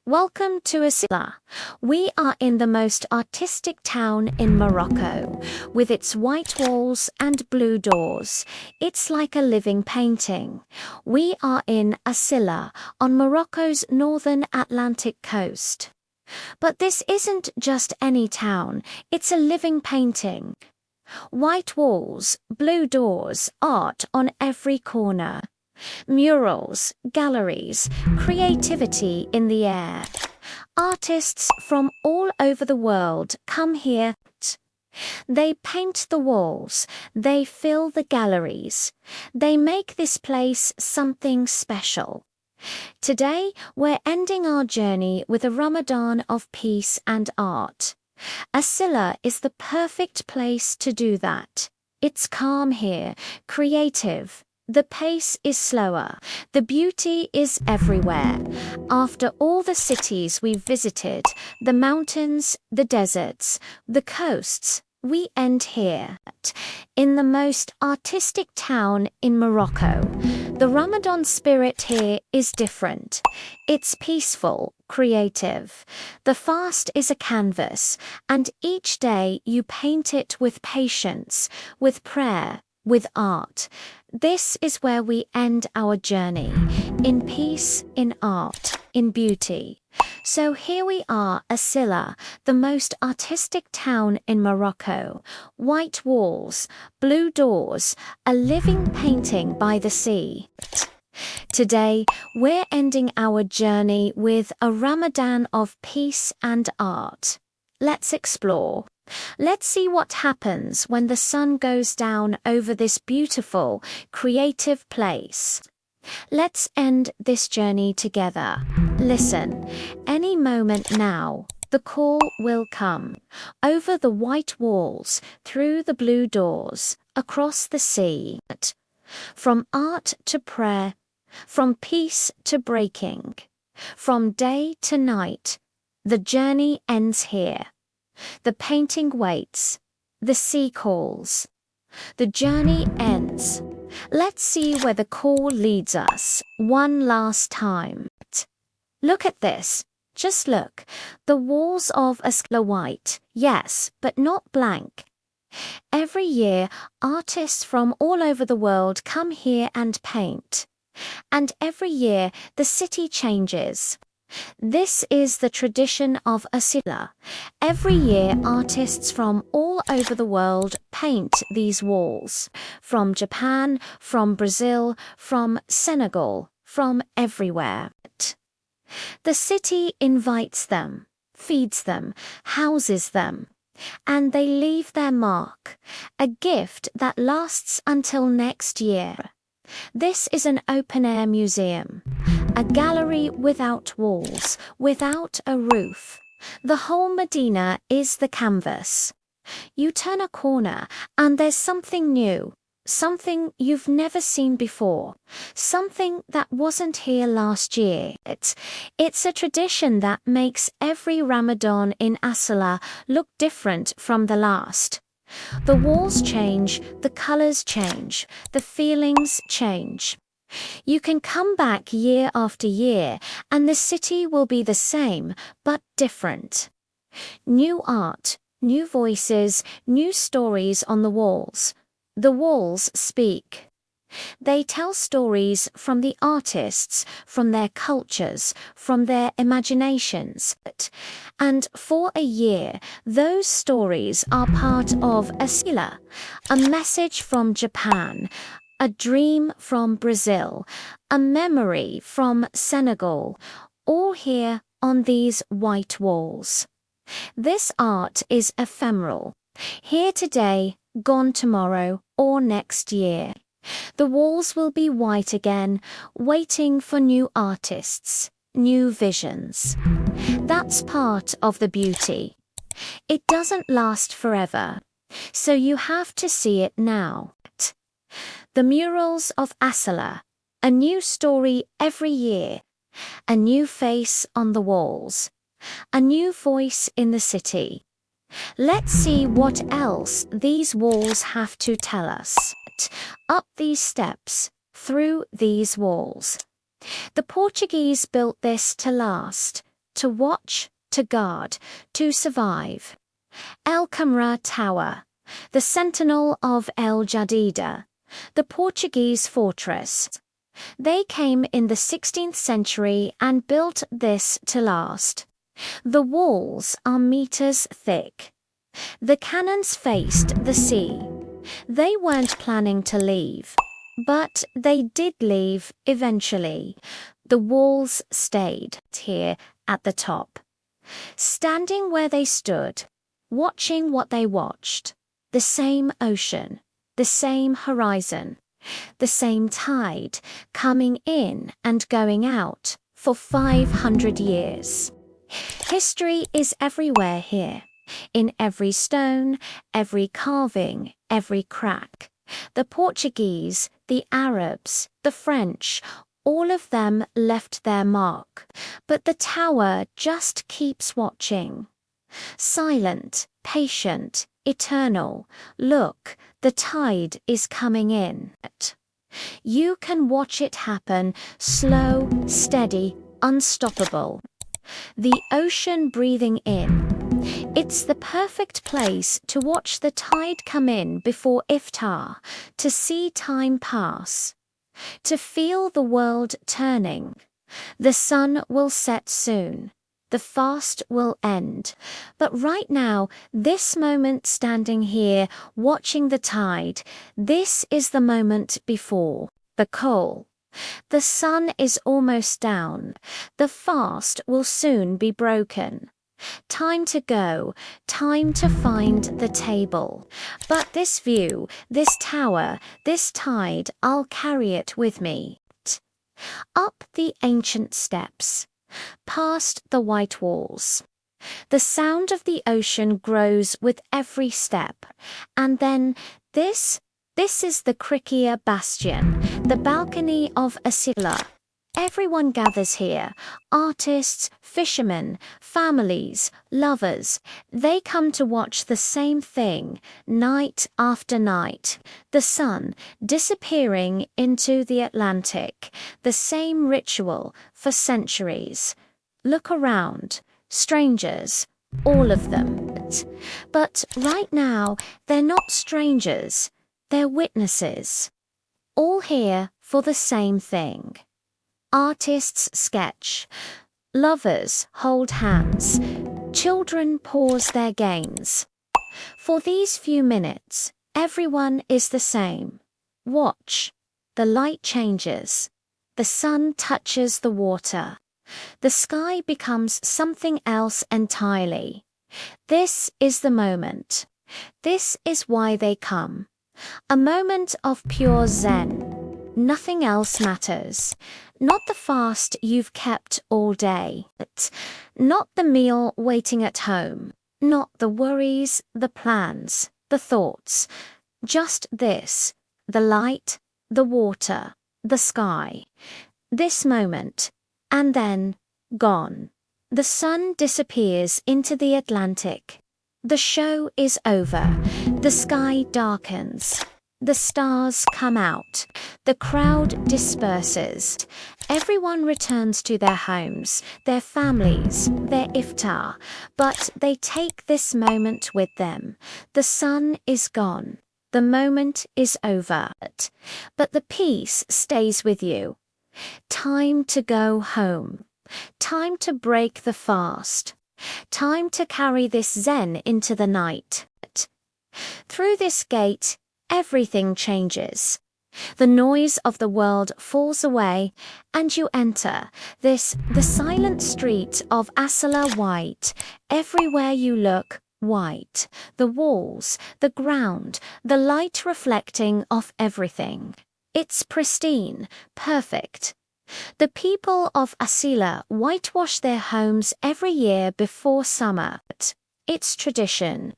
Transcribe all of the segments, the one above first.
Welcome to Asilah. We are in the most artistic town in Morocco, with its white walls and blue doors. It's like a living painting. We are in Asilah, on Morocco's northern Atlantic coast. But this isn't just any town, it's a living painting. White walls, blue doors, art on every corner. Murals, galleries, creativity in the air. Artists from all over the world come here. They paint the walls, they fill the galleries. They make this place something special. Today, we're ending our journey with a Ramadan of peace and art. Asilah is the perfect place to do that. It's calm here, creative. The pace is slower. The beauty is everywhere. After all the cities we've visited, the mountains, the deserts, the coasts, we end here, in the most artistic town in Morocco. The Ramadan spirit here is different. It's peaceful, creative. The fast is a canvas, and each day you paint it with patience, with prayer, with art. This is where we end our journey, in peace, in art, in beauty. So here we are, Asilah, the most artistic town in Morocco. White walls, blue doors, a living painting by the sea. Today, we're ending our journey with a Ramadan of peace and art. Let's explore. Let's see what happens when the sun goes down over this beautiful, creative place. Let's end this journey together. Listen, any moment now, the call will come. Over the white walls, through the blue doors, across the sea. From art to prayer, from peace to breaking, from day to night, the journey ends here. The painting waits. The sea calls. The journey ends. Let's see where the call leads us one last time. Look at this. Just look. The walls of Asilah white, yes, but not blank. Every year, artists from all over the world come here and paint. And every year, the city changes. This is the tradition of Asilah. Every year, artists from all over the world paint these walls. From Japan, from Brazil, from Senegal, from everywhere. The city invites them, feeds them, houses them, and they leave their mark, a gift that lasts until next year. This is an open-air museum. A gallery without walls, without a roof. The whole Medina is the canvas. You turn a corner and there's something new, something you've never seen before, something that wasn't here last year. It's a tradition that makes every Ramadan in Asilah look different from the last. The walls change, the colors change, the feelings change. You can come back year after year, and the city will be the same, but different. New art, new voices, new stories on the walls. The walls speak. They tell stories from the artists, from their cultures, from their imaginations. And for a year, those stories are part of Asilah, a message from Japan, a dream from Brazil, a memory from Senegal, all here on these white walls. This art is ephemeral, here today, gone tomorrow, or next year. The walls will be white again, waiting for new artists, new visions. That's part of the beauty. It doesn't last forever, so you have to see it now. The Murals of Asilah, a new story every year, a new face on the walls, a new voice in the city. Let's see what else these walls have to tell us. Up these steps, through these walls. The Portuguese built this to last, to watch, to guard, to survive. El Camra Tower, the sentinel of El Jadida, the Portuguese fortress. They came in the 16th century and built this to last. The walls are meters thick. The cannons faced the sea. They weren't planning to leave, but they did leave eventually. The walls stayed here at the top. Standing where they stood, watching what they watched, the same ocean, the same horizon, the same tide coming in and going out for 500 years. History is everywhere here, in every stone, every carving, every crack. The Portuguese, the Arabs, the French, all of them left their mark, but the tower just keeps watching. Silent, patient, eternal. Look, the tide is coming in. You can watch it happen, slow, steady, unstoppable. The ocean breathing in. It's the perfect place to watch the tide come in before Iftar, to see time pass, to feel the world turning. The sun will set soon. The fast will end. But right now, this moment standing here, watching the tide, this is the moment before the call. The sun is almost down. The fast will soon be broken. Time to go, time to find the table. But this view, this tower, this tide, I'll carry it with me. Up the ancient steps, past the white walls. The sound of the ocean grows with every step. And then this is the Krikia Bastion, the balcony of Asilah. Everyone gathers here. Artists, fishermen, families, lovers. They come to watch the same thing, night after night. The sun disappearing into the Atlantic. The same ritual for centuries. Look around. Strangers. All of them. But right now, they're not strangers. They're witnesses. All here for the same thing. Artists sketch. Lovers hold hands. Children pause their games. For these few minutes, everyone is the same. Watch. The light changes. The sun touches the water. The sky becomes something else entirely. This is the moment. This is why they come. A moment of pure zen. Nothing else matters. Not the fast you've kept all day. Not the meal waiting at home. Not the worries, the plans, the thoughts. Just this. The light, the water, the sky. This moment. And then, gone. The sun disappears into the Atlantic. The show is over. The sky darkens. The stars come out. The crowd disperses. Everyone returns to their homes, their families, their iftar. But they take this moment with them. The sun is gone. The moment is over. But the peace stays with you. Time to go home. Time to break the fast. Time to carry this zen into the night. Through this gate, everything changes. The noise of the world falls away, and you enter the silent street of Asilah white. Everywhere you look, white. The walls, the ground, the light reflecting off everything. It's pristine, perfect. The people of Asilah whitewash their homes every year before summer. It's tradition.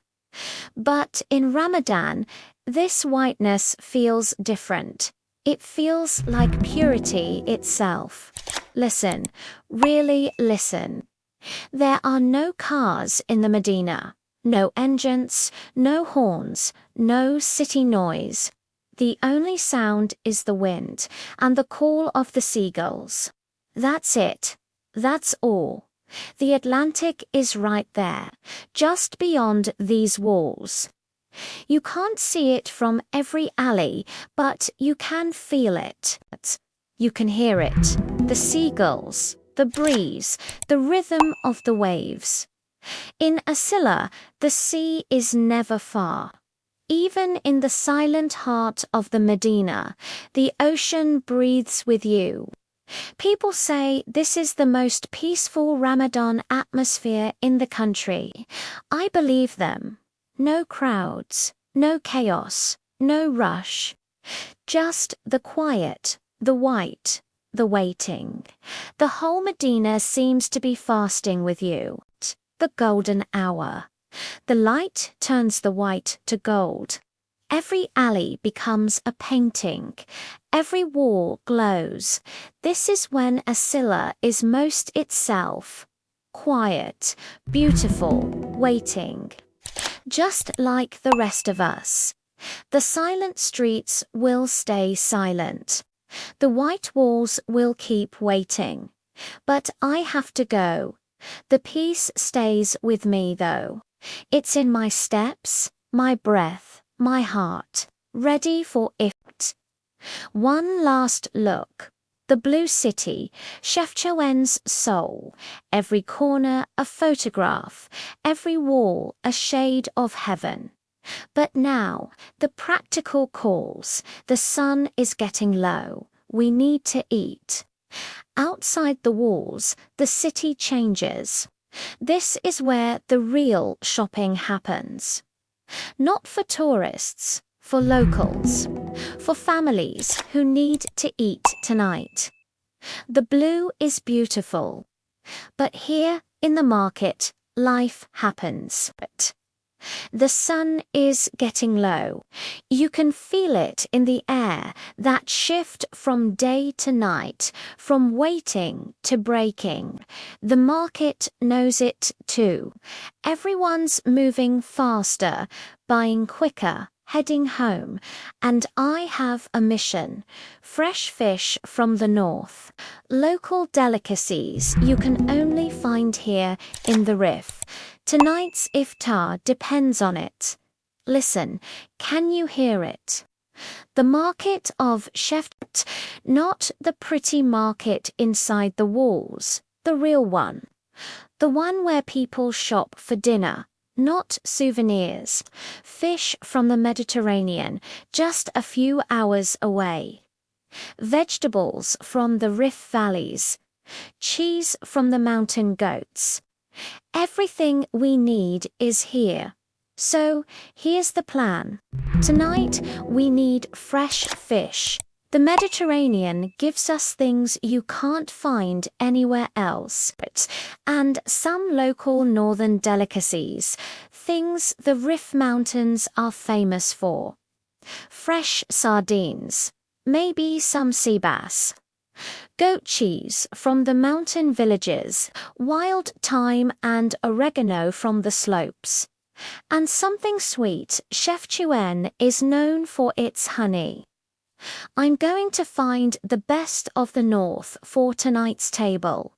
But in Ramadan, this whiteness feels different. It feels like purity itself. Listen, really listen. There are no cars in the Medina, no engines, no horns, no city noise. The only sound is the wind and the call of the seagulls. That's it. That's all. The Atlantic is right there, just beyond these walls. You can't see it from every alley, but you can feel it. You can hear it. The seagulls, the breeze, the rhythm of the waves. In Asilah, the sea is never far. Even in the silent heart of the Medina, the ocean breathes with you. People say this is the most peaceful Ramadan atmosphere in the country. I believe them. No crowds, no chaos, no rush. Just the quiet, the white, the waiting. The whole Medina seems to be fasting with you. The golden hour. The light turns the white to gold. Every alley becomes a painting. Every wall glows. This is when Asilah is most itself. Quiet, beautiful, waiting. Just like the rest of us. The silent streets will stay silent. The white walls will keep waiting. But I have to go. The peace stays with me though. It's in my steps, my breath, my heart, ready for it. One last look. The blue city, Chefchaouen soul. Every corner a photograph, every wall a shade of heaven. But now, the practical calls. The sun is getting low. We need to eat. Outside the walls, the city changes. This is where the real shopping happens. Not for tourists, for locals, for families who need to eat tonight. The blue is beautiful. But here in the market, life happens. The sun is getting low. You can feel it in the air, that shift from day to night, from waiting to breaking. The market knows it too. Everyone's moving faster, buying quicker, heading home. And I have a mission. Fresh fish from the north. Local delicacies you can only find here in the Rif. Tonight's iftar depends on it. Listen, can you hear it? The market of Chefchaouen, not the pretty market inside the walls, the real one. The one where people shop for dinner, not souvenirs. Fish from the Mediterranean, just a few hours away. Vegetables from the Rif valleys. Cheese from the mountain goats. Everything we need is here. So, here's the plan. Tonight, we need fresh fish. The Mediterranean gives us things you can't find anywhere else. And some local northern delicacies, things the Rif Mountains are famous for. Fresh sardines, maybe some sea bass. Goat cheese from the mountain villages, wild thyme and oregano from the slopes. And something sweet, Chefchaouen is known for its honey. I'm going to find the best of the north for tonight's table.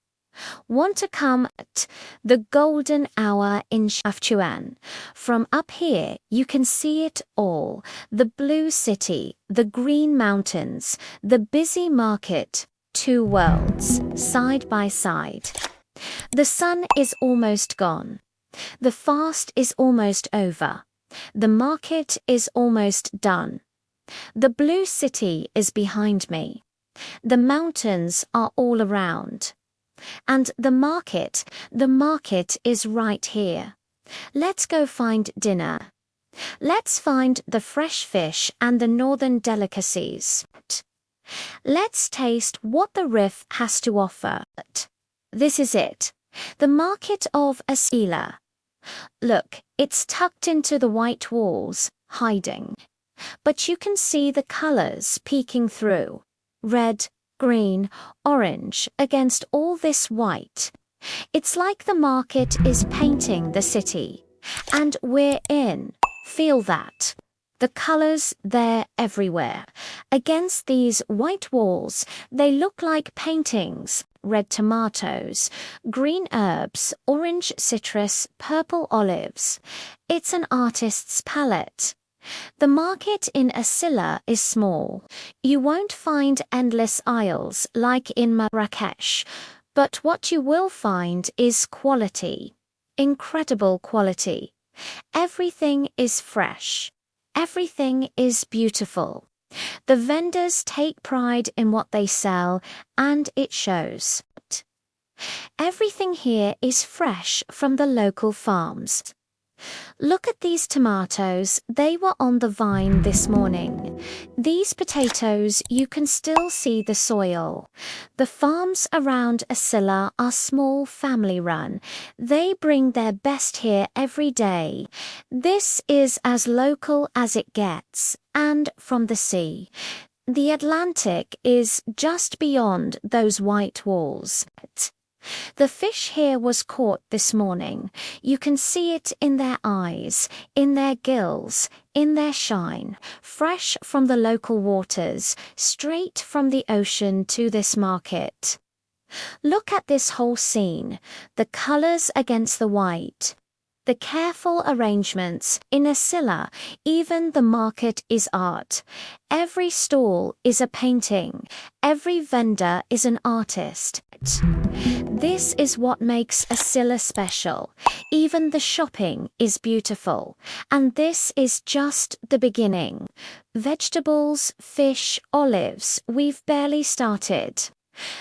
Want to come at the golden hour in Chefchaouen? From up here you can see it all, the blue city, the green mountains, the busy market. Two worlds, side by side. The sun is almost gone. The fast is almost over. The market is almost done. The blue city is behind me. The mountains are all around. And the market is right here. Let's go find dinner. Let's find the fresh fish and the northern delicacies. Let's taste what the Rif has to offer. This is it. The market of Asilah. Look, it's tucked into the white walls, hiding. But you can see the colors peeking through. Red, green, orange against all this white. It's like the market is painting the city. And we're in. Feel that. The colors, they're everywhere. Against these white walls, they look like paintings. red tomatoes, green herbs, orange citrus, purple olives. It's an artist's palette. The market in Asilah is small. You won't find endless aisles like in Marrakesh, but what you will find is quality. Incredible quality. Everything is fresh. Everything is beautiful. The vendors take pride in what they sell, and it shows. Everything here is fresh from the local farms. Look at these tomatoes, they were on the vine this morning. These potatoes, you can still see the soil. The farms around Asilah are small family run. They bring their best here every day. This is as local as it gets, and from the sea. The Atlantic is just beyond those white walls. The fish here was caught this morning. You can see it in their eyes, in their gills, in their shine, fresh from the local waters, straight from the ocean to this market. Look at this whole scene, the colors against the white. The careful arrangements in Asilah, even the market is art. Every stall is a painting. Every vendor is an artist. This is what makes Asilah special. Even the shopping is beautiful. And this is just the beginning. Vegetables, fish, olives, we've barely started.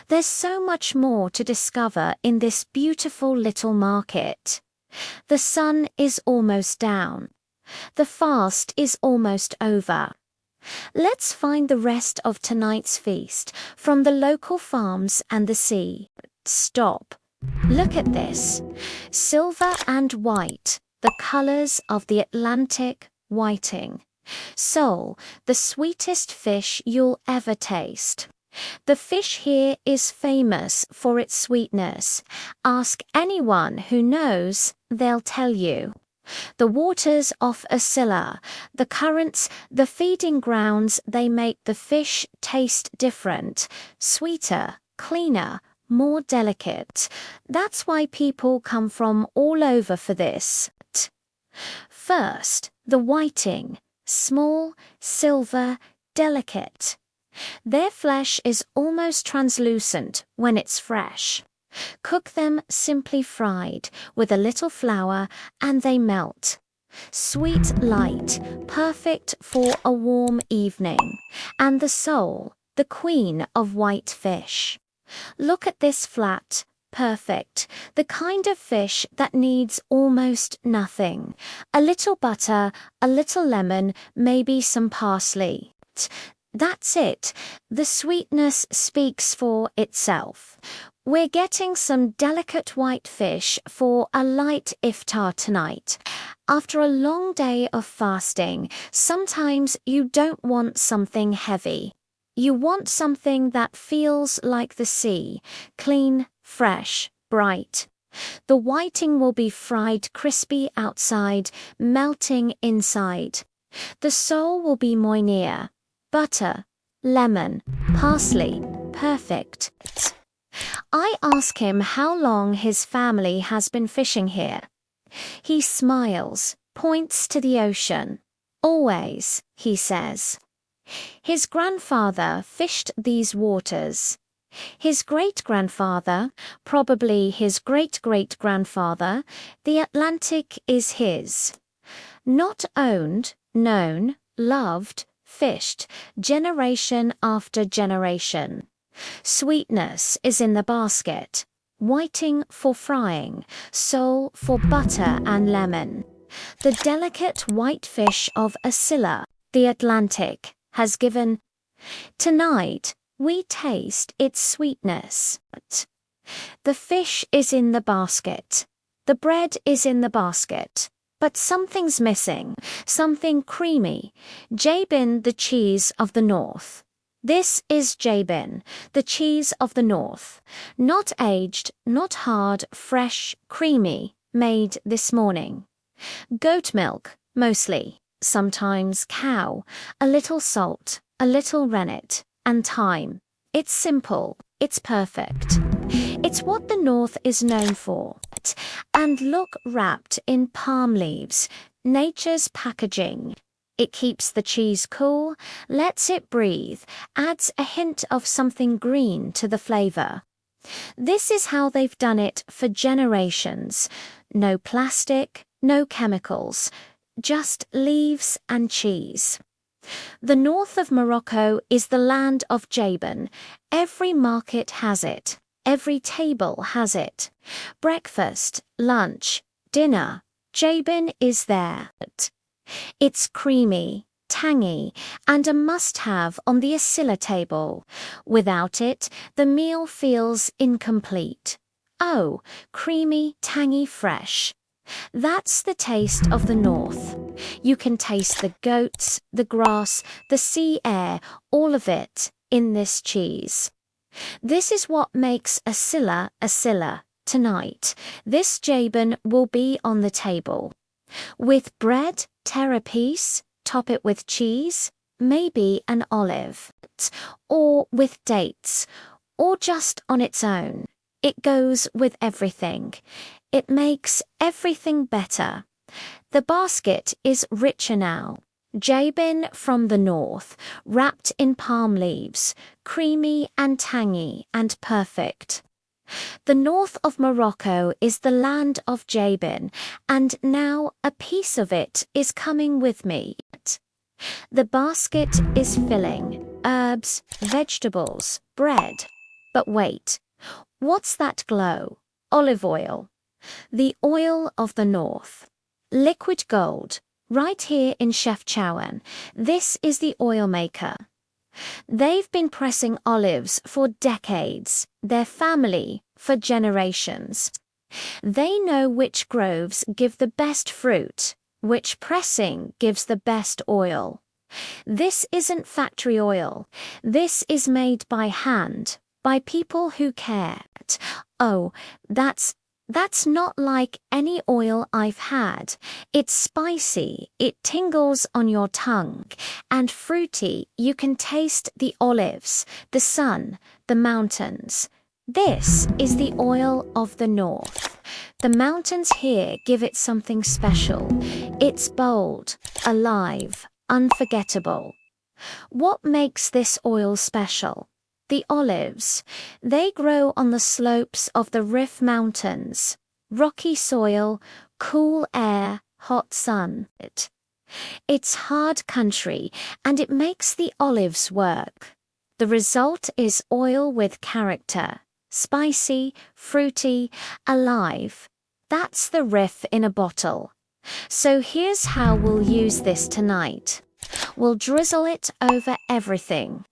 There's so much more to discover in this beautiful little market. The sun is almost down. The fast is almost over. Let's find the rest of tonight's feast from the local farms and the sea. Stop. Look at this. Silver and white, the colors of the Atlantic whiting. Sole, the sweetest fish you'll ever taste. The fish here is famous for its sweetness. Ask anyone who knows, they'll tell you. The waters off Asilah, the currents, the feeding grounds, they make the fish taste different, sweeter, cleaner, more delicate. That's why people come from all over for this. First, the whiting, small, silver, delicate. Their flesh is almost translucent when it's fresh. Cook them simply fried with a little flour and they melt. Sweet light, perfect for a warm evening. And the sole, the queen of white fish. Look at this flat, perfect, the kind of fish that needs almost nothing. A little butter, a little lemon, maybe some parsley. That's it. The sweetness speaks for itself. We're getting some delicate white fish for a light iftar tonight. After a long day of fasting, sometimes you don't want something heavy. You want something that feels like the sea, clean, fresh, bright. The whiting will be fried crispy outside, melting inside. The sole will be moineer. Butter, lemon, parsley, perfect. I ask him how long his family has been fishing here. He smiles, points to the ocean. Always, he says. His grandfather fished these waters. His great-grandfather, probably his great-great-grandfather, the Atlantic is his. Not owned, known, loved, fished, generation after generation. Sweetness is in the basket, whiting for frying, sole for butter and lemon. The delicate white fish of Asilah, the Atlantic, has given. Tonight, we taste its sweetness. The fish is in the basket. The bread is in the basket. But something's missing, something creamy. Jabin, the cheese of the north. This is Jabin, the cheese of the north. Not aged, not hard, fresh, creamy, made this morning. Goat milk, mostly. Sometimes cow. A little salt, a little rennet, and thyme. It's simple, it's perfect. It's what the north is known for. And look, wrapped in palm leaves, nature's packaging. It keeps the cheese cool, lets it breathe, adds a hint of something green to the flavor. This is how they've done it for generations. No plastic, no chemicals, just leaves and cheese. The north of Morocco is the land of jabin. Every market has it. Every table has it. Breakfast, lunch, dinner, jabin is there. It's creamy, tangy, and a must-have on the Asilah table. Without it, the meal feels incomplete. Oh, creamy, tangy, fresh. That's the taste of the north. You can taste the goats, the grass, the sea air, all of it in this cheese. This is what makes Asilah Asilah tonight. This jabin will be on the table. With bread, tear a piece, top it with cheese, maybe an olive, or with dates, or just on its own. It goes with everything. It makes everything better. The basket is richer now. Jabin from the north, wrapped in palm leaves, creamy and tangy and perfect. The north of Morocco is the land of jabin, and now a piece of it is coming with me. The basket is filling, herbs, vegetables, bread. But wait, what's that glow? Olive oil. The oil of the north. Liquid gold. Right here in Chef Chawan, this is the oil maker. They've been pressing olives for decades, their family for generations. They know which groves give the best fruit, which pressing gives the best oil. This isn't factory oil. This is made by hand, by people who care. Oh, that's not like any oil I've had. It's spicy, it tingles on your tongue, and fruity. You can taste the olives, the sun, the mountains. This is the oil of the north. The mountains here give it something special. It's bold, alive, unforgettable. What makes this oil special? The olives. They grow on the slopes of the Rif Mountains. Rocky soil, cool air, hot sun. It's hard country, and it makes the olives work. The result is oil with character. Spicy, fruity, alive. That's the Rif in a bottle. So here's how we'll use this tonight. We'll drizzle it over everything.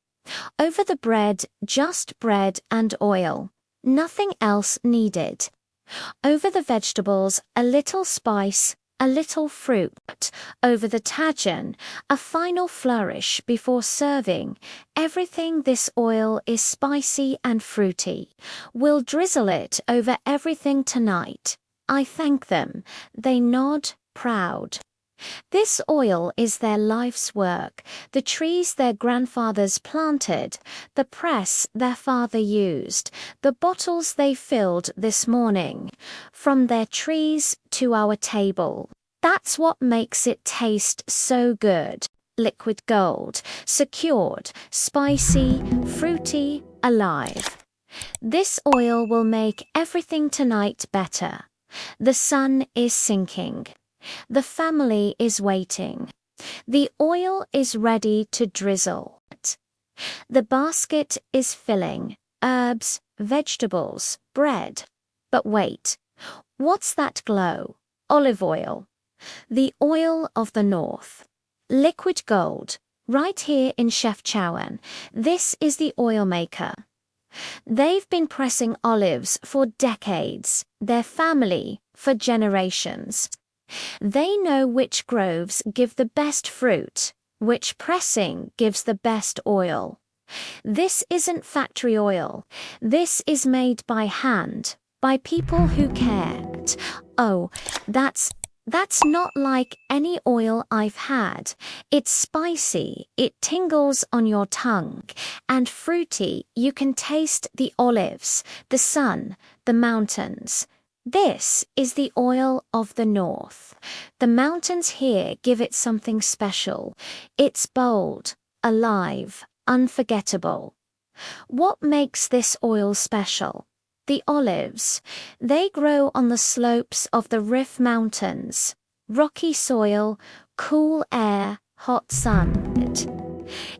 Over the bread, just bread and oil. Nothing else needed. Over the vegetables, a little spice, a little fruit. Over the tajin, a final flourish before serving. Everything this oil is spicy and fruity. We'll drizzle it over everything tonight. I thank them. They nod, proud. This oil is their life's work, the trees their grandfathers planted, the press their father used, the bottles they filled this morning. From their trees to our table. That's what makes it taste so good. Liquid gold, secured, spicy, fruity, alive. This oil will make everything tonight better. The sun is sinking. The family is waiting. The oil is ready to drizzle. The basket is filling, herbs, vegetables, bread. But wait, what's that glow? Olive oil. The oil of the north. Liquid gold. Right here in Chef Chawan, this is the oil maker. They've been pressing olives for decades, their family for generations. They know which groves give the best fruit, which pressing gives the best oil. This isn't factory oil. This is made by hand, by people who care. Oh, That's not like any oil I've had. It's spicy, it tingles on your tongue, and fruity. You can taste the olives, the sun, the mountains. This is the oil of the north. The mountains here give it something special. It's bold, alive, unforgettable. What makes this oil special? The olives. They grow on the slopes of the Rif Mountains. Rocky soil, cool air, hot sun.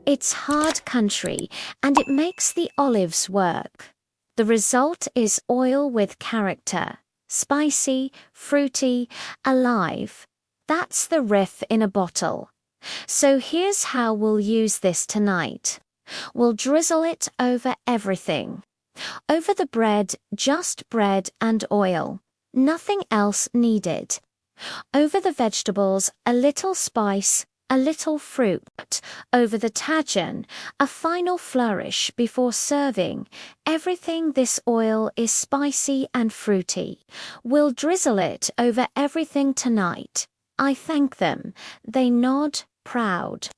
It's hard country, and it makes the olives work. The result is oil with character. Spicy, fruity, alive. That's the Rif in a bottle. So here's how we'll use this tonight. We'll drizzle it over everything. Over the bread, just bread and oil. Nothing else needed. Over the vegetables, a little spice, a little fruit. Over the tajin, a final flourish before serving. Everything this oil is spicy and fruity. We'll drizzle it over everything tonight. I thank them. They nod, proud.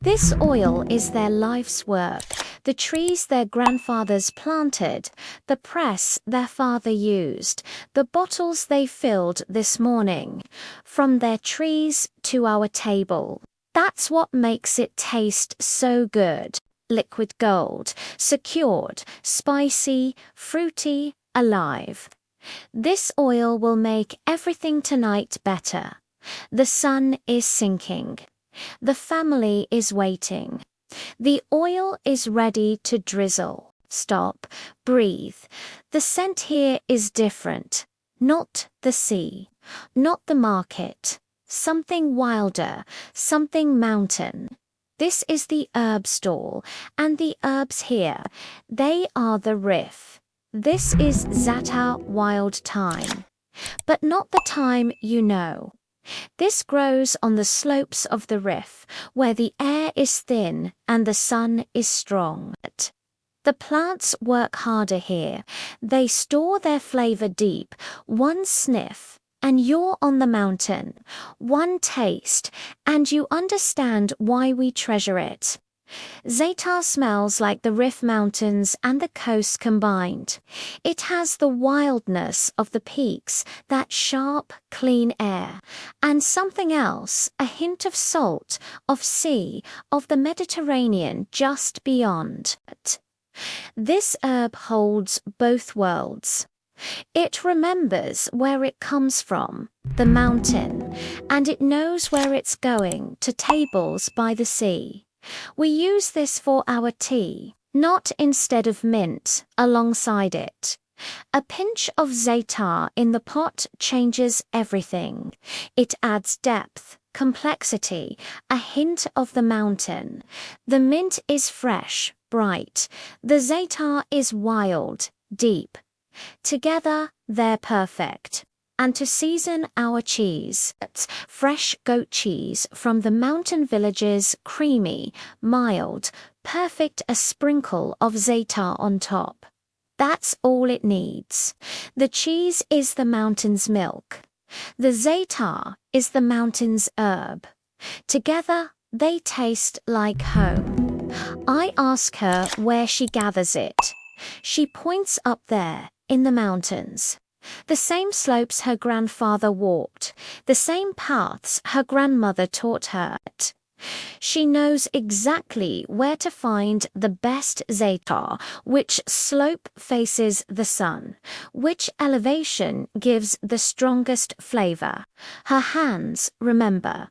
This oil is their life's work, the trees their grandfathers planted, the press their father used, the bottles they filled this morning, from their trees to our table. That's what makes it taste so good. Liquid gold, secured, spicy, fruity, alive. This oil will make everything tonight better. The sun is sinking. The family is waiting. The oil is ready to drizzle. Stop, breathe. The scent here is different. Not the sea, not the market. Something wilder, something mountain. This is the herb stall, and the herbs here, they are the Rif. This is Za'atar wild thyme, but not the thyme you know. This grows on the slopes of the Rif, where the air is thin and the sun is strong. The plants work harder here. They store their flavor deep. One sniff, and you're on the mountain. One taste, and you understand why we treasure it. Za'atar smells like the Rif Mountains and the coast combined. It has the wildness of the peaks, that sharp, clean air, and something else, a hint of salt, of sea, of the Mediterranean just beyond. This herb holds both worlds. It remembers where it comes from, the mountain, and it knows where it's going, to tables by the sea. We use this for our tea, not instead of mint, alongside it. A pinch of za'atar in the pot changes everything. It adds depth, complexity, a hint of the mountain. The mint is fresh, bright. The za'atar is wild, deep. Together, they're perfect. And to season our cheese, fresh goat cheese from the mountain villages, creamy, mild, perfect, a sprinkle of za'atar on top. That's all it needs. The cheese is the mountain's milk. The za'atar is the mountain's herb. Together, they taste like home. I ask her where she gathers it. She points up there, in the mountains. The same slopes her grandfather walked, the same paths her grandmother taught her. She knows exactly where to find the best za'atar, which slope faces the sun, which elevation gives the strongest flavor. Her hands remember.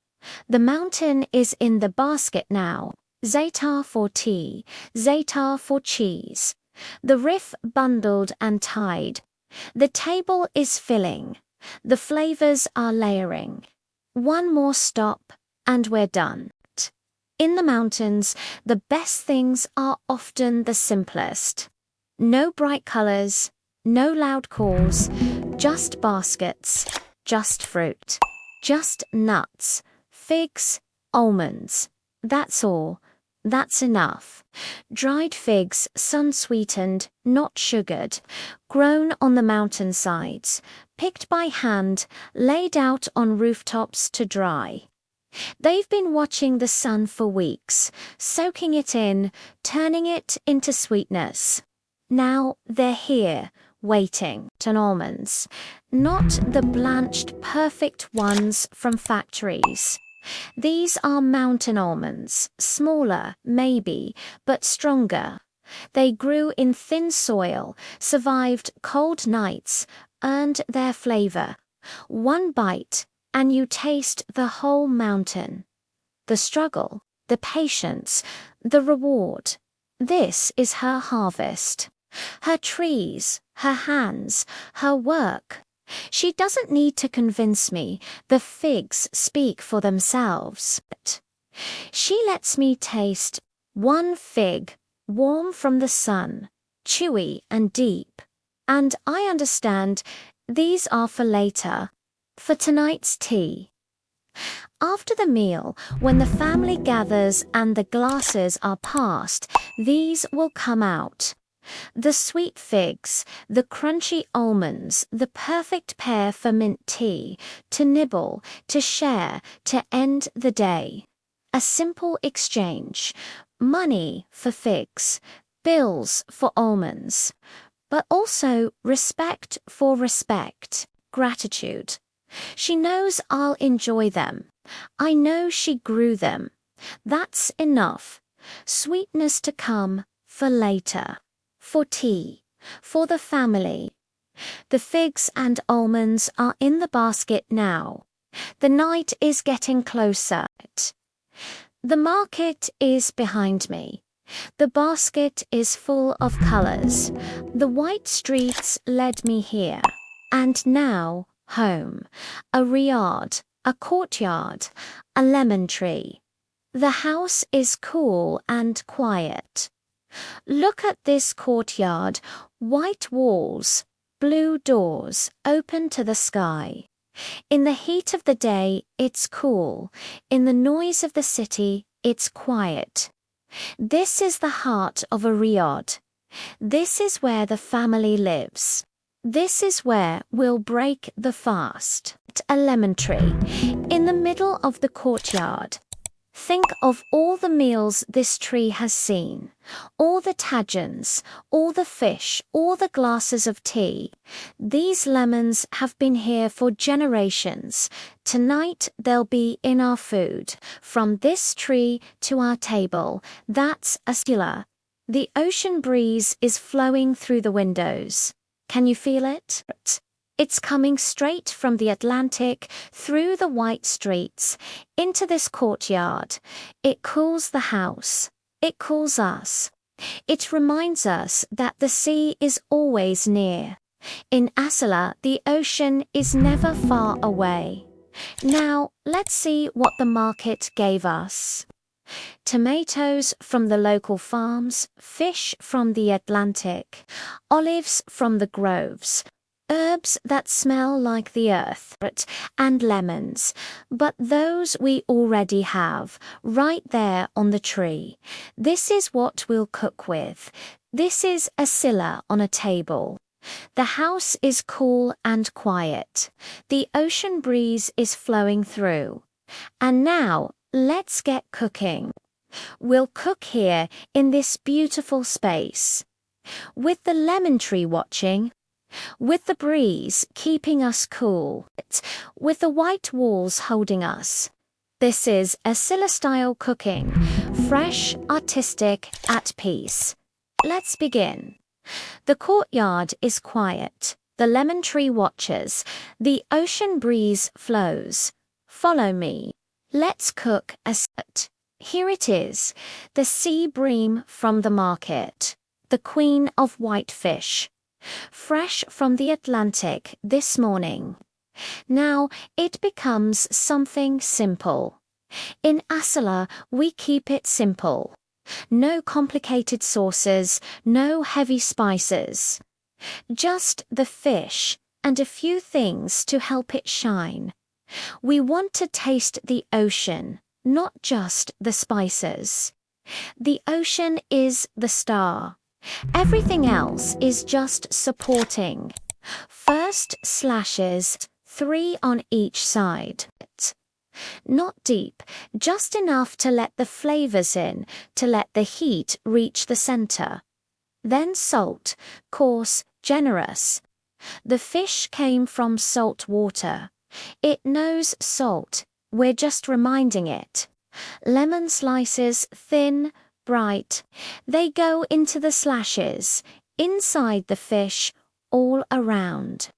The mountain is in the basket now. Za'atar for tea, za'atar for cheese. The Rif bundled and tied. The table is filling. The flavors are layering. One more stop, and we're done. In the mountains, the best things are often the simplest. No bright colors, no loud calls, just baskets, just fruit, just nuts, figs, almonds. That's all. That's enough. Dried figs, sun-sweetened, not sugared, grown on the mountainsides, picked by hand, laid out on rooftops to dry. They've been watching the sun for weeks, soaking it in, turning it into sweetness. Now they're here, waiting. Almonds, not the blanched, perfect ones from factories. These are mountain almonds, smaller, maybe, but stronger. They grew in thin soil, survived cold nights, earned their flavor. One bite, and you taste the whole mountain. The struggle, the patience, the reward. This is her harvest. Her trees, her hands, her work. She doesn't need to convince me. The figs speak for themselves. She lets me taste one fig, warm from the sun, chewy and deep. And I understand these are for later, for tonight's tea. After the meal, when the family gathers and the glasses are passed, these will come out. The sweet figs, the crunchy almonds, the perfect pair for mint tea, to nibble, to share, to end the day. A simple exchange. Money for figs, bills for almonds, but also respect for respect, gratitude. She knows I'll enjoy them. I know she grew them. That's enough. Sweetness to come for later. For tea, for the family. The figs and almonds are in the basket now. The night is getting closer. The market is behind me. The basket is full of colors. The white streets led me here. And now, home. A riad, a courtyard, a lemon tree. The house is cool and quiet. Look at this courtyard, white walls, blue doors, open to the sky. In the heat of the day, it's cool. In the noise of the city, it's quiet. This is the heart of a riad. This is where the family lives. This is where we'll break the fast. A lemon tree, in the middle of the courtyard. Think of all the meals this tree has seen, all the tagines, all the fish, all the glasses of tea. These lemons have been here for generations. Tonight they'll be in our food, from this tree to our table. That's Asilah. The ocean breeze is flowing through the windows. Can you feel it? It's coming straight from the Atlantic, through the white streets, into this courtyard. It cools the house. It cools us. It reminds us that the sea is always near. In Asilah, the ocean is never far away. Now, let's see what the market gave us. Tomatoes from the local farms, fish from the Atlantic, olives from the groves, herbs that smell like the earth, and lemons, but those we already have, right there on the tree. This is what we'll cook with. This is Asilah on a table. The house is cool and quiet. The ocean breeze is flowing through. And now, let's get cooking. We'll cook here in this beautiful space. With the lemon tree watching, with the breeze keeping us cool, with the white walls holding us. This is Asilah-style cooking, fresh, artistic, at peace. Let's begin. The courtyard is quiet. The lemon tree watches. The ocean breeze flows. Follow me. Let's cook Asilah. Here it is, the sea bream from the market, the queen of white fish. Fresh from the Atlantic this morning. Now it becomes something simple. In Asilah, we keep it simple. No complicated sauces, no heavy spices. Just the fish and a few things to help it shine. We want to taste the ocean, not just the spices. The ocean is the star. Everything else is just supporting. First slashes, 3 on each side. Not deep, just enough to let the flavors in, to let the heat reach the center. Then salt, coarse, generous. The fish came from salt water. It knows salt, we're just reminding it. Lemon slices, thin, bright. They go into the slashes, inside the fish, all around.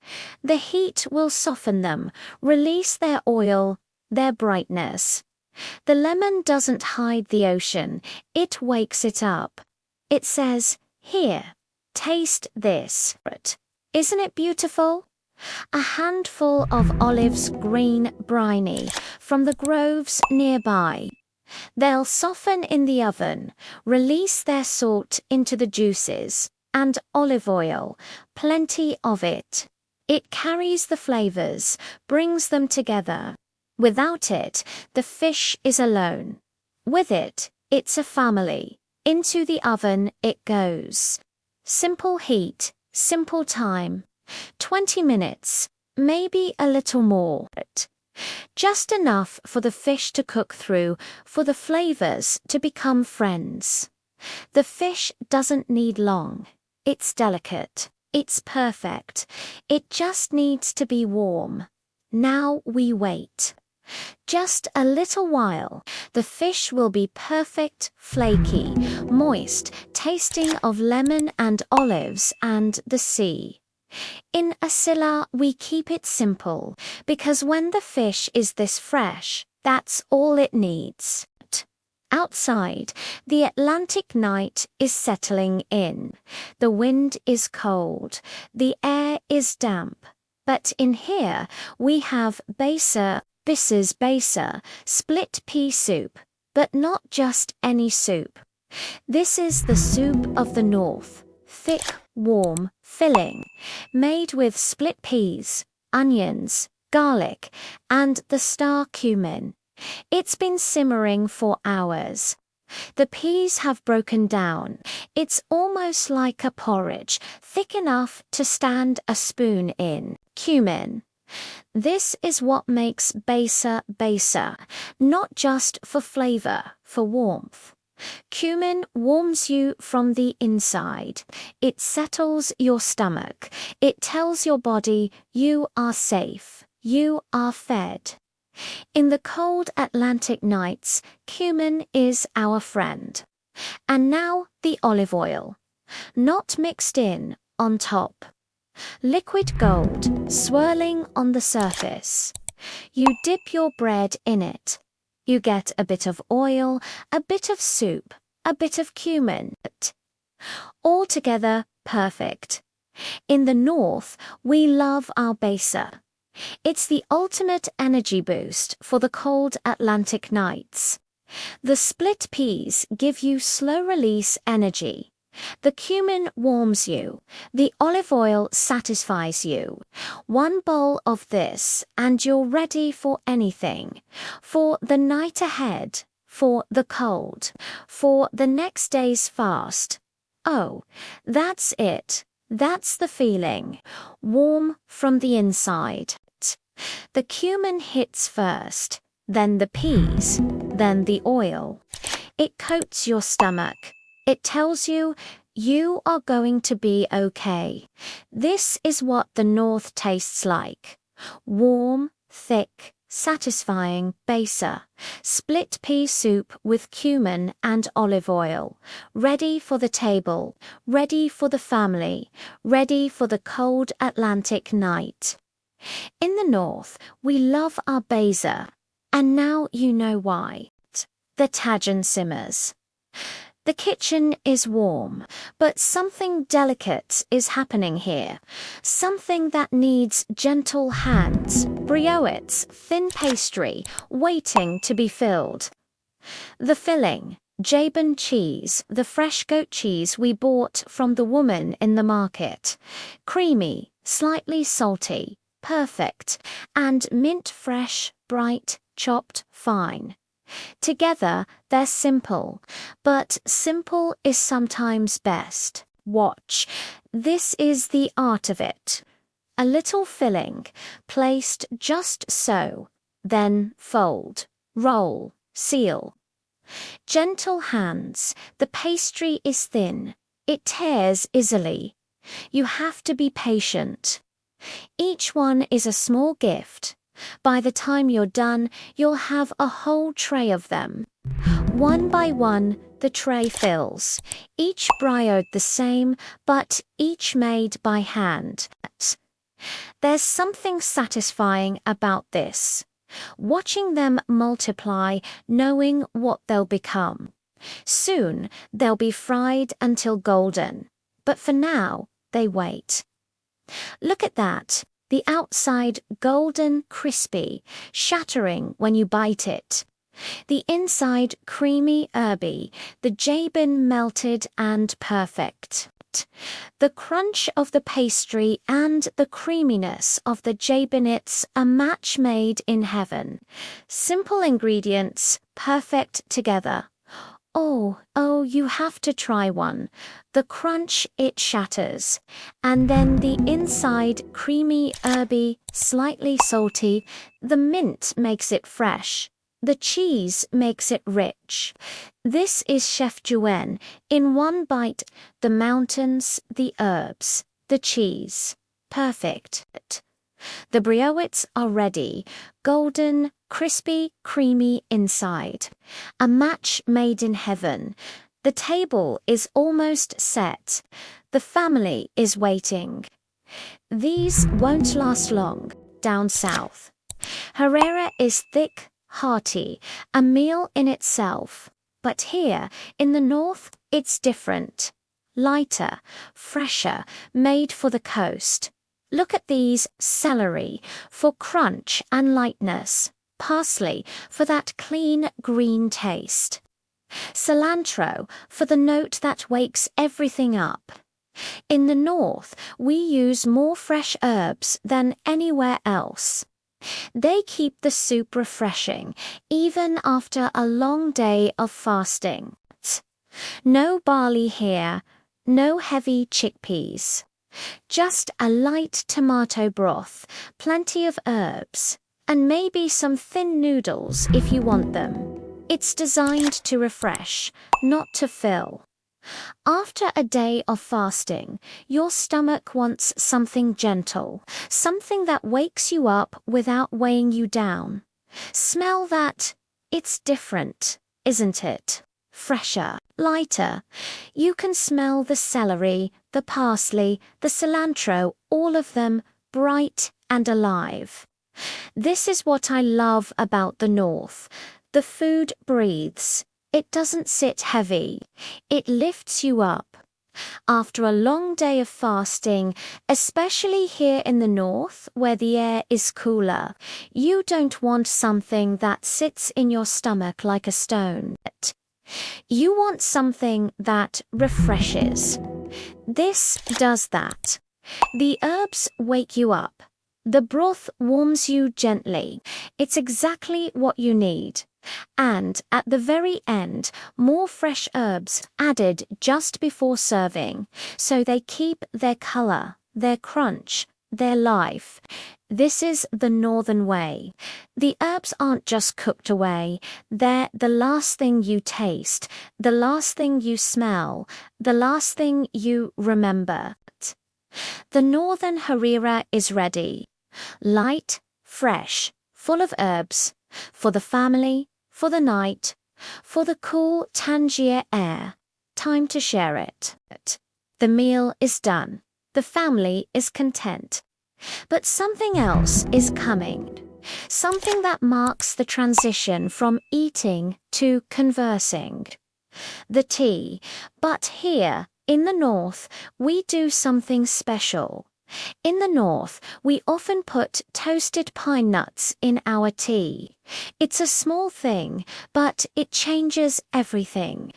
The heat will soften them, release their oil, their brightness. The lemon doesn't hide the ocean, it wakes it up. It says, "Here, taste this." Isn't it beautiful? A handful of olives green briny from the groves nearby. They'll soften in the oven, release their salt into the juices, and olive oil, plenty of it. It carries the flavors, brings them together. Without it, the fish is alone. With it, it's a family. Into the oven it goes. Simple heat, simple time. 20 minutes, maybe a little more. Just enough for the fish to cook through, for the flavors to become friends. The fish doesn't need long. It's delicate. It's perfect. It just needs to be warm. Now we wait. Just a little while, the fish will be perfect, flaky, moist, tasting of lemon and olives and the sea. In Asilah, we keep it simple, because when the fish is this fresh, that's all it needs. Outside, the Atlantic night is settling in. The wind is cold, the air is damp. But in here, we have besa, split pea soup, but not just any soup. This is the soup of the north, thick, warm, filling, made with split peas, onions, garlic, and the star cumin. It's been simmering for hours. The peas have broken down. It's almost like a porridge, thick enough to stand a spoon in. Cumin. This is what makes besa, not just for flavor, for warmth. Cumin warms you from the inside. It settles your stomach. It tells your body you are safe, you are fed. In the cold Atlantic nights, cumin is our friend. And now the olive oil. Not mixed in, on top. Liquid gold, swirling on the surface. You dip your bread in it. You get a bit of oil, a bit of soup, a bit of cumin. All together, perfect. In the north, we love our besa. It's the ultimate energy boost for the cold Atlantic nights. The split peas give you slow-release energy. The cumin warms you. The olive oil satisfies you. One bowl of this and you're ready for anything. For the night ahead, for the cold, for the next day's fast. Oh, that's it. That's the feeling. Warm from the inside. The cumin hits first, then the peas, then the oil. It coats your stomach. It tells you, you are going to be okay. This is what the north tastes like. Warm, thick, satisfying besa, split pea soup with cumin and olive oil. Ready for the table, ready for the family, ready for the cold Atlantic night. In the north, we love our besa, and now you know why. The Tajin simmers. The kitchen is warm, but something delicate is happening here. Something that needs gentle hands, brioches, thin pastry, waiting to be filled. The filling, Jaban cheese, the fresh goat cheese we bought from the woman in the market. Creamy, slightly salty, perfect, and mint fresh, bright, chopped fine. Together, they're simple, but simple is sometimes best. Watch. This is the art of it. A little filling, placed just so, then fold, roll, seal. Gentle hands, the pastry is thin, it tears easily. You have to be patient. Each one is a small gift. By the time you're done, you'll have a whole tray of them. One by one, the tray fills, each brioed the same, but each made by hand. There's something satisfying about this. Watching them multiply, knowing what they'll become. Soon, they'll be fried until golden. But for now, they wait. Look at that. The outside golden crispy, shattering when you bite it. The inside creamy herby, the jabin melted and perfect. The crunch of the pastry and the creaminess of the jabin, it's a match made in heaven. Simple ingredients, perfect together. Oh, you have to try one. The crunch, it shatters. And then the inside creamy, herby, slightly salty. The mint makes it fresh. The cheese makes it rich. This is Chef Joanne. In one bite, the mountains, the herbs, the cheese. Perfect. The brioches are ready. Golden, crispy, creamy inside. A match made in heaven. The table is almost set. The family is waiting. These won't last long, down south. Herrera is thick, hearty, a meal in itself. But here, in the north, it's different. Lighter, fresher, made for the coast. Look at these: celery, for crunch and lightness. Parsley, for that clean green taste. Cilantro, for the note that wakes everything up. In the north, we use more fresh herbs than anywhere else. They keep the soup refreshing, even after a long day of fasting. No barley here, no heavy chickpeas. Just a light tomato broth, plenty of herbs, and maybe some thin noodles if you want them. It's designed to refresh, not to fill. After a day of fasting, your stomach wants something gentle, something that wakes you up without weighing you down. Smell that. It's different, isn't it? Fresher, lighter. You can smell the celery, the parsley, the cilantro, all of them bright and alive. This is what I love about the north. The food breathes. It doesn't sit heavy. It lifts you up. After a long day of fasting, especially here in the north where the air is cooler, you don't want something that sits in your stomach like a stone. You want something that refreshes. This does that. The herbs wake you up. The broth warms you gently. It's exactly what you need. And at the very end, more fresh herbs added just before serving, so they keep their color, their crunch, their life. This is the northern way. The herbs aren't just cooked away. They're the last thing you taste, the last thing you smell, the last thing you remember. The northern harira is ready. Light, fresh, full of herbs, for the family, for the night, for the cool Tangier air. Time to share it. The meal is done. The family is content. But something else is coming. Something that marks the transition from eating to conversing. The tea. But here, in the north, we do something special. In the north, we often put toasted pine nuts in our tea. It's a small thing, but it changes everything.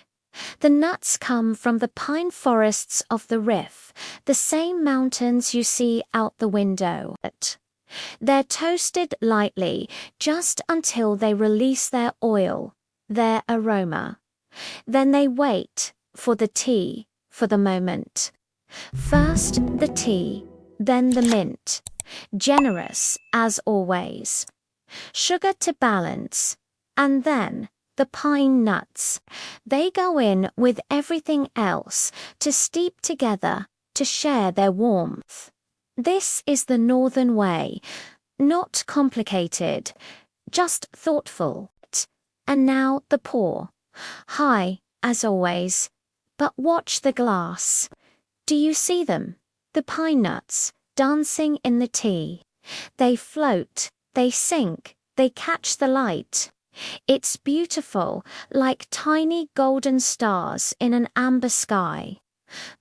The nuts come from the pine forests of the Rif, the same mountains you see out the window. They're toasted lightly, just until they release their oil. their aroma. Then they wait for the tea, for the moment. First the tea, then the mint. Generous as always. Sugar to balance. And then the pine nuts. They go in with everything else to steep together, to share their warmth. This is the northern way. Not complicated, just thoughtful. And now the pour. High, as always. But watch the glass. Do you see them? The pine nuts, dancing in the tea. They float, they sink, they catch the light. It's beautiful, like tiny golden stars in an amber sky.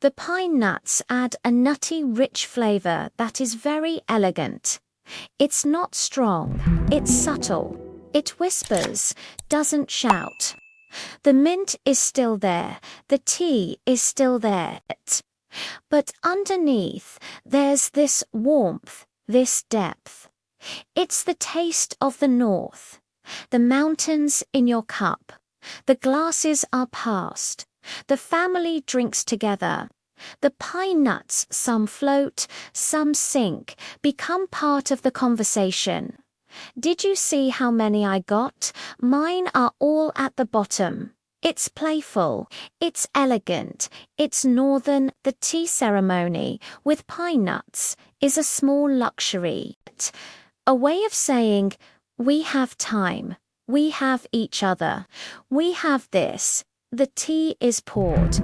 The pine nuts add a nutty, rich flavor that is very elegant. It's not strong, it's subtle. It whispers, doesn't shout. The mint is still there, the tea is still there. But underneath, there's this warmth, this depth. It's the taste of the north. The mountains in your cup. The glasses are passed. The family drinks together. The pine nuts, some float, some sink, become part of the conversation. Did you see how many I got? Mine are all at the bottom. It's playful, it's elegant, it's northern. The tea ceremony with pine nuts is a small luxury. A way of saying, we have time, we have each other, we have this. The tea is poured.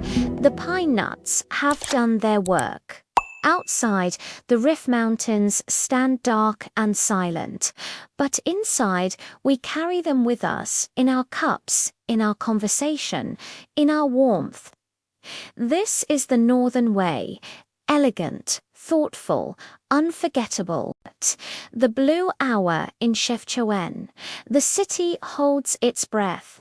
The pine nuts have done their work. Outside, the Rif Mountains stand dark and silent, but inside we carry them with us in our cups, in our conversation, in our warmth. This is the northern way, elegant, thoughtful, unforgettable. The blue hour in Chefchaouen. The city holds its breath.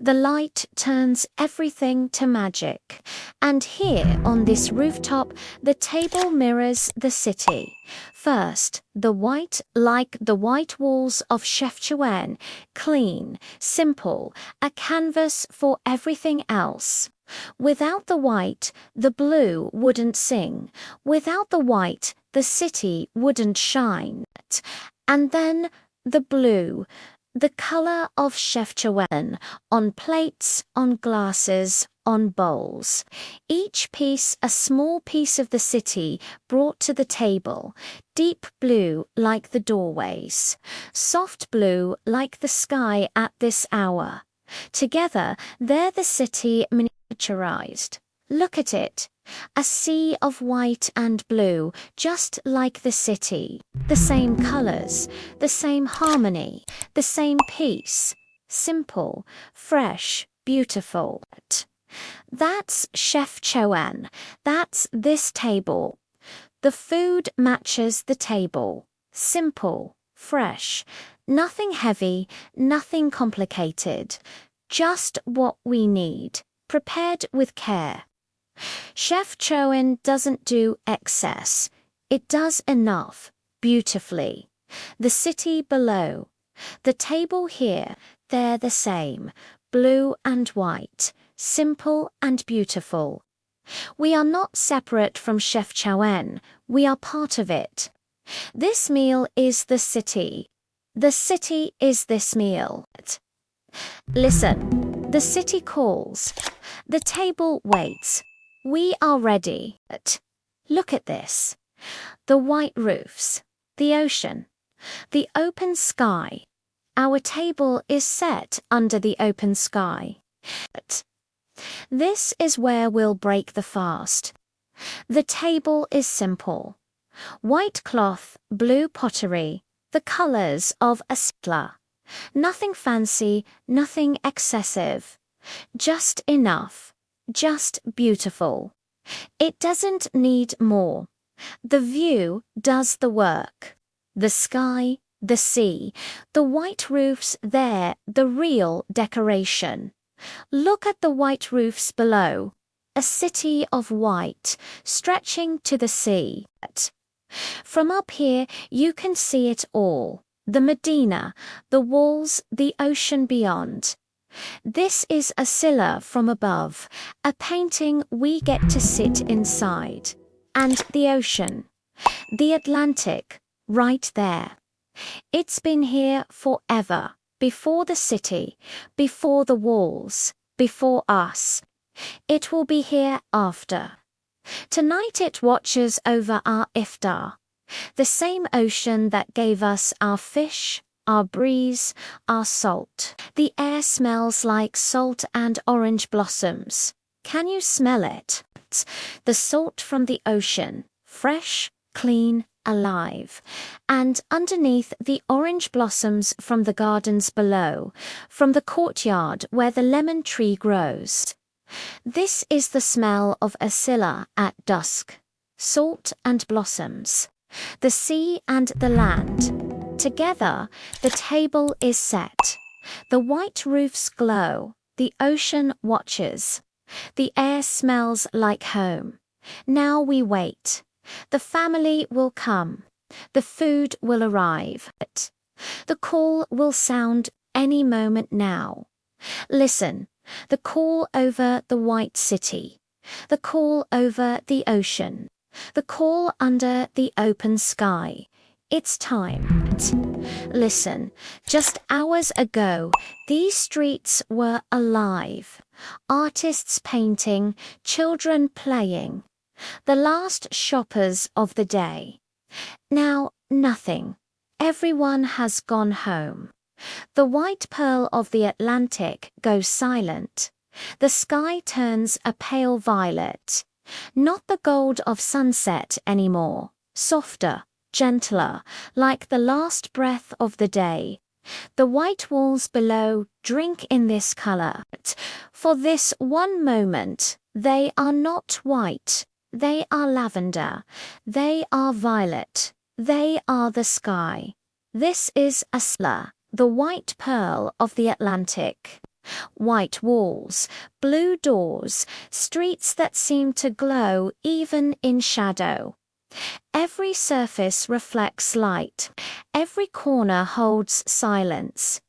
The light turns everything to magic. And here on this rooftop, the table mirrors the city. First, the white, like the white walls of Chefchaouen, clean, simple, a canvas for everything else. Without the white, the blue wouldn't sing. Without the white, the city wouldn't shine. And then the blue. The color of Chefchaouen, on plates, on glasses, on bowls. Each piece a small piece of the city brought to the table. Deep blue like the doorways. Soft blue like the sky at this hour. Together, they're the city miniaturized. Look at it. A sea of white and blue, just like the city. The same colors, the same harmony, the same peace. Simple, fresh, beautiful. That's Chefchaouen. That's this table. The food matches the table. Simple, fresh, nothing heavy, nothing complicated. Just what we need, prepared with care. Chefchaouen doesn't do excess. It does enough, beautifully. The city below. The table here, they're the same. Blue and white. Simple and beautiful. We are not separate from Chefchaouen. We are part of it. This meal is the city. The city is this meal. Listen, the city calls. The table waits. We are ready. Look at this. The white roofs, the ocean, the open sky. Our table is set under the open sky. This is where we'll break the fast. The table is simple. White cloth, blue pottery, the colors of Asilah. Nothing fancy, nothing excessive. Just enough. Just beautiful. It doesn't need more. The view does the work. The sky, the sea, the white roofs there, the real decoration. Look at the white roofs below. A city of white, stretching to the sea. From up here, you can see it all. The Medina, the walls, the ocean beyond. This is Asilah from above, a painting we get to sit inside. And the ocean, the Atlantic, right there. It's been here forever, before the city, before the walls, before us. It will be here after. Tonight it watches over our iftar, the same ocean that gave us our fish, our breeze, our salt. The air smells like salt and orange blossoms. Can you smell it? The salt from the ocean, fresh, clean, alive. And underneath, the orange blossoms from the gardens below, from the courtyard where the lemon tree grows. This is the smell of Asilah at dusk. Salt and blossoms. The sea and the land. Together, the table is set. The white roofs glow. The ocean watches. The air smells like home. Now we wait. The family will come. The food will arrive. The call will sound any moment now. Listen, the call over the white city. The call over the ocean. The call under the open sky. It's time. Listen, just hours ago, these streets were alive. Artists painting, children playing. The last shoppers of the day. Now, nothing. Everyone has gone home. The white pearl of the Atlantic goes silent. The sky turns a pale violet. Not the gold of sunset anymore. Softer, gentler, like the last breath of the day. The white walls below drink in this color. For this one moment, they are not white. They are lavender. They are violet. They are the sky. This is Asilah, the white pearl of the Atlantic. White walls, blue doors, streets that seem to glow even in shadow. Every surface reflects light. Every corner holds silence.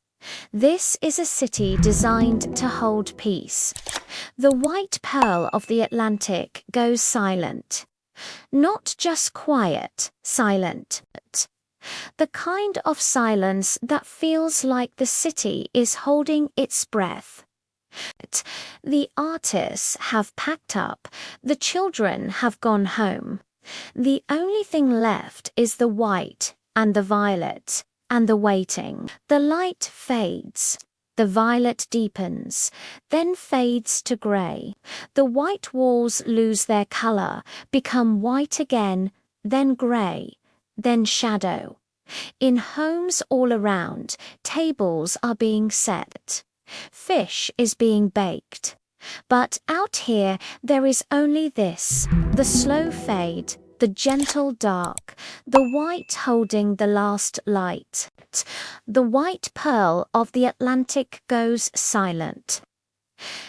This is a city designed to hold peace. The white pearl of the Atlantic goes silent. Not just quiet, silent. The kind of silence that feels like the city is holding its breath. The artists have packed up. The children have gone home. The only thing left is the white and the violet and the waiting. The light fades. The violet deepens, then fades to grey. The white walls lose their colour, become white again, then grey, then shadow. In homes all around, tables are being set. Fish is being baked. But out here there is only this, the slow fade, the gentle dark, the white holding the last light. The white pearl of the Atlantic goes silent.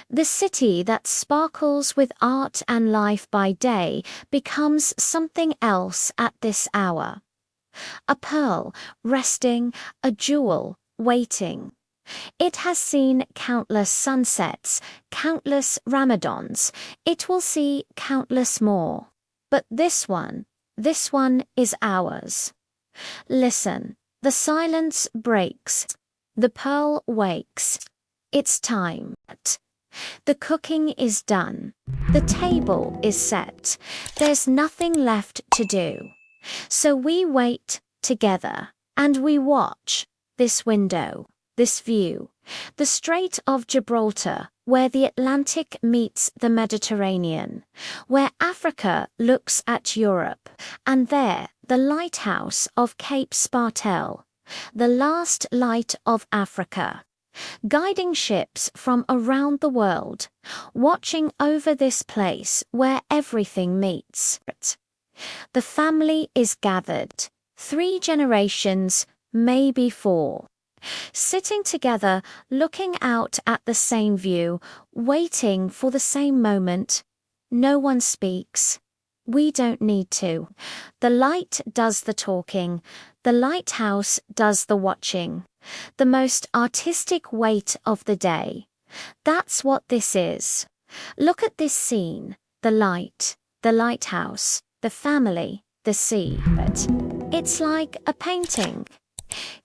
The city that sparkles with art and life by day becomes something else at this hour. A pearl, resting, a jewel, waiting. It has seen countless sunsets, countless Ramadans. It will see countless more. But this one is ours. Listen, the silence breaks. The pearl wakes. It's time. The cooking is done. The table is set. There's nothing left to do. So we wait together, and we watch this window, this view, the Strait of Gibraltar, where the Atlantic meets the Mediterranean, where Africa looks at Europe, and there the lighthouse of Cape Spartel, the last light of Africa, guiding ships from around the world, watching over this place where everything meets. The family is gathered, 3 generations, maybe 4. Sitting together, looking out at the same view, waiting for the same moment. No one speaks. We don't need to. The light does the talking. The lighthouse does the watching. The most artistic weight of the day. That's what this is. Look at this scene. The light, the lighthouse, the family, the sea. But it's like a painting.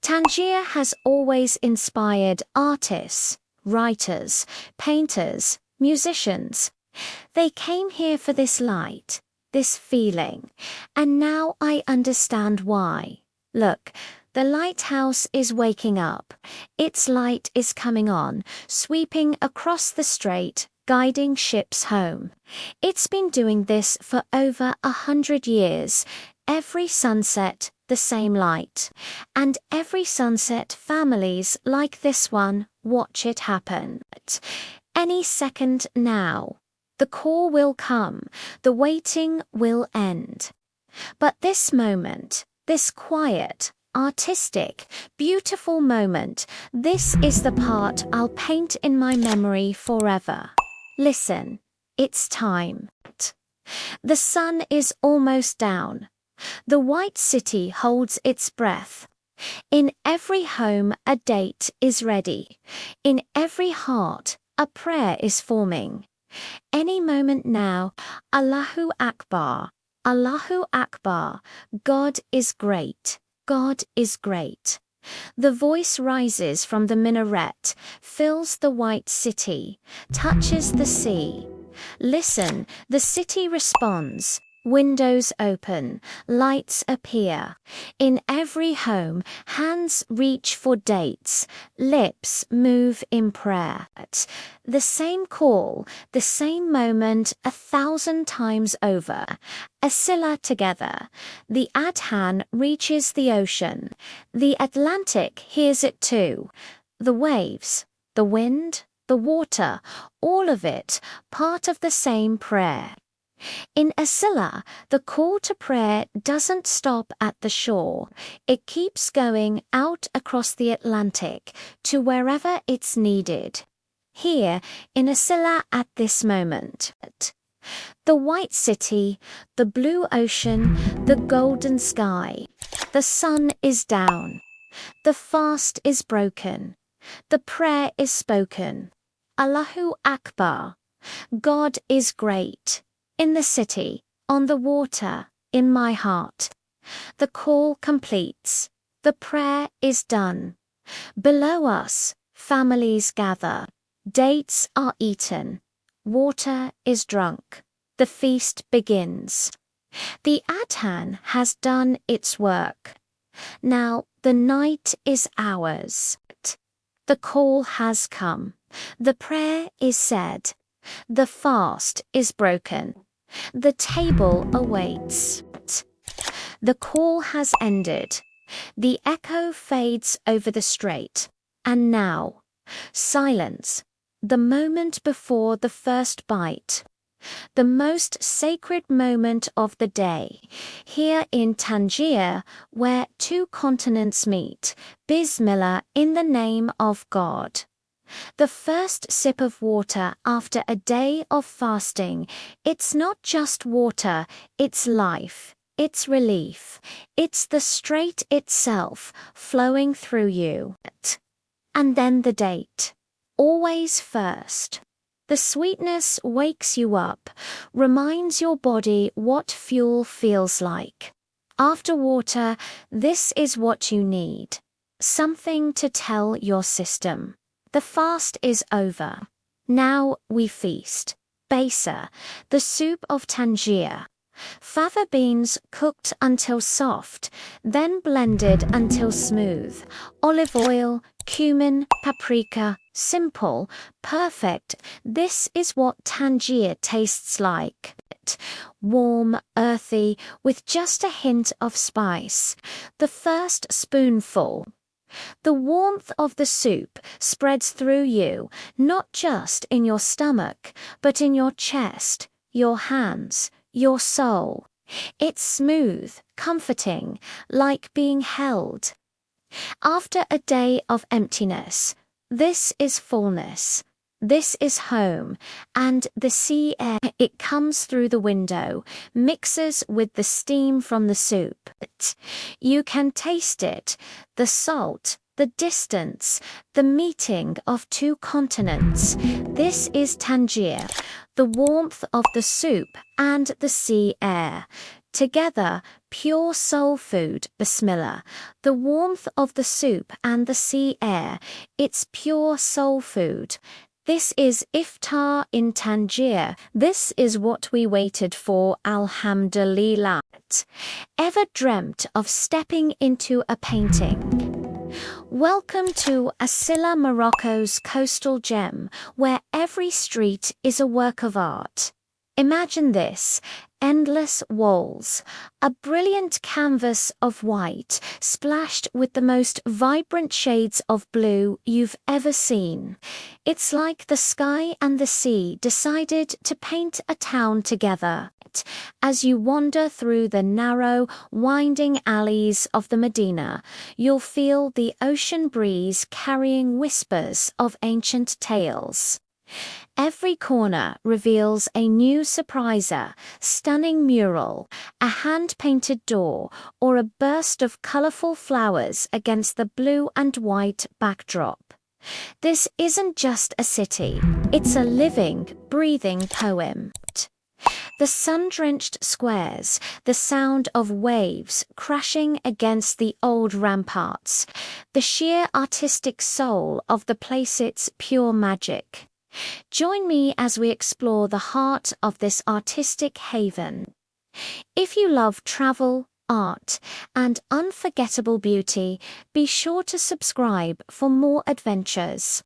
Tangier has always inspired artists, writers, painters, musicians. They came here for this light, this feeling, and now I understand why. Look, the lighthouse is waking up. Its light is coming on, sweeping across the strait, guiding ships home. It's been doing this for over 100 years. Every sunset, the same light. And every sunset, families like this one watch it happen. Any second now. The call will come. The waiting will end. But this moment, this quiet, artistic, beautiful moment, this is the part I'll paint in my memory forever. Listen, it's time. The sun is almost down. The white city holds its breath. In every home a date is ready. In every heart a prayer is forming. Any moment now, Allahu Akbar, Allahu Akbar, God is great, God is great. The voice rises from the minaret, fills the white city, touches the sea. Listen, the city responds. Windows open, lights appear. In every home, hands reach for dates, lips move in prayer. The same call, the same moment 1,000 times over. Asilah together. The Adhan reaches the ocean. The Atlantic hears it too. The waves, the wind, the water, all of it, part of the same prayer. In Asilah, the call to prayer doesn't stop at the shore. It keeps going out across the Atlantic to wherever it's needed. Here, in Asilah at this moment. The white city, the blue ocean, the golden sky. The sun is down. The fast is broken. The prayer is spoken. Allahu Akbar. God is great. In the city, on the water, in my heart. The call completes. The prayer is done. Below us, families gather. Dates are eaten. Water is drunk. The feast begins. The Adhan has done its work. Now the night is ours. The call has come. The prayer is said. The fast is broken. The table awaits. The call has ended. The echo fades over the strait. And now, silence. The moment before the first bite. The most sacred moment of the day. Here in Tangier, where two continents meet. Bismillah, in the name of God. The first sip of water after a day of fasting, it's not just water, it's life, it's relief, it's the strait itself flowing through you. And then the date. Always first. The sweetness wakes you up, reminds your body what fuel feels like. After water, this is what you need. Something to tell your system. The fast is over. Now we feast. Besa, the soup of Tangier. Fava beans cooked until soft, then blended until smooth. Olive oil, cumin, paprika, simple, perfect. This is what Tangier tastes like. Warm, earthy, with just a hint of spice. The first spoonful. The warmth of the soup spreads through you, not just in your stomach, but in your chest, your hands, your soul. It's smooth, comforting, like being held. After a day of emptiness, this is fullness. This is home, and the sea air, it comes through the window, mixes with the steam from the soup. You can taste it, the salt, The distance, the meeting of two continents. This is Tangier, the warmth of the soup and the sea air. Together, pure soul food, Bismillah. The warmth of the soup and the sea air, it's pure soul food. This is Iftar in Tangier. This is what we waited for, Alhamdulillah. Ever dreamt of stepping into a painting? Welcome to Asilah, Morocco's coastal gem, where every street is a work of art. Imagine this, endless walls, a brilliant canvas of white, splashed with the most vibrant shades of blue you've ever seen. It's like the sky and the sea decided to paint a town together. As you wander through the narrow, winding alleys of the Medina, you'll feel the ocean breeze carrying whispers of ancient tales. Every corner reveals a new surpriser, stunning mural, a hand-painted door, or a burst of colorful flowers against the blue and white backdrop. This isn't just a city, it's a living, breathing poem. The sun-drenched squares, the sound of waves crashing against the old ramparts, the sheer artistic soul of the place, it's pure magic. Join me as we explore the heart of this artistic haven. If you love travel, art, and unforgettable beauty, be sure to subscribe for more adventures.